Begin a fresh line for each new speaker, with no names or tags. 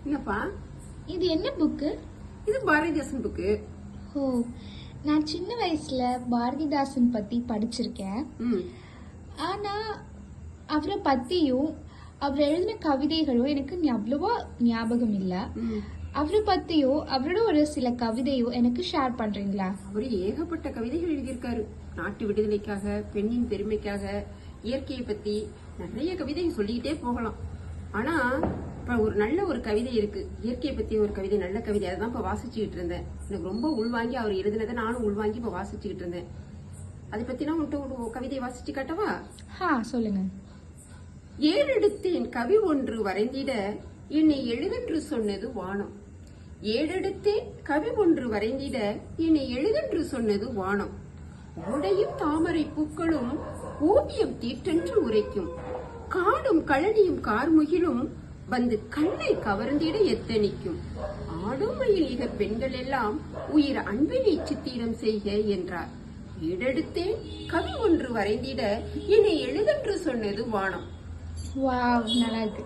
என்னப்பா
இது என்ன புக்கு?
இது பாரதிதாசன் புக்கு.
ஓ, நான் சின்ன வயசுல பாரதிதாசன் பத்தி படிச்சிருக்கேன். ஆனா அவரை பத்தியும் அவர் எழுதின கவிதைகளும் எனக்கு அவ்வளவா ஞாபகம் இல்ல. அவரை பத்தியோ அவரோட ஒரு சில கவிதையோ எனக்கு ஷேர் பண்றீங்களா?
அவரு ஏகப்பட்ட கவிதைகள் எழுதியிருக்காரு. நாட்டு விடுதலைக்காக, பெண்ணின் பெருமைக்காக, இயற்கையை பத்தி நிறைய கவிதைகள் சொல்லிக்கிட்டே போகலாம். ஆனா இப்ப ஒரு நல்ல ஒரு கவிதை இருக்கு, இயற்கையை பத்தி ஒரு கவிதை, நல்ல கவிதை. அதான் இப்ப வாசிச்சுக்கிட்டு இருந்தேன். எனக்கு ரொம்ப உள்வாங்கி அவர் எழுதினதை நானும் உள்வாங்கி இப்ப வாசிச்சுக்கிட்டு இருந்தேன். அதை பத்தி நான் உன்கிட்ட ஒரு கவிதை வாசிச்சு காட்டவா?
சொல்லுங்க.
ஏழெடுத்தேன் கவி ஒன்று வரைந்திட என்னை எழுதென்று சொன்னது வானம். ஏழெடுத்தேன் கவி ஒன்று வரைந்திட என்னை எழுதென்று சொன்னது வானம். ஓடையும் தாமரை பூக்களும் ஓவியம் தீட்டென்று உரைக்கும். காடும் கழனியும் கார்முகிலும் வந்து கண்ணை கவர்ந்திட எத்தனிக்கும். ஆடும் மயில் இக பெண்கள் எல்லாம் உயிர் அன்பினை சித்திரம் செய்க என்றார். ஏழெடுத்தேன் கவி ஒன்று வரைந்திட என்னை எழுதென்று சொன்னது வானம்.
வாவ், நல்லா இருக்கு.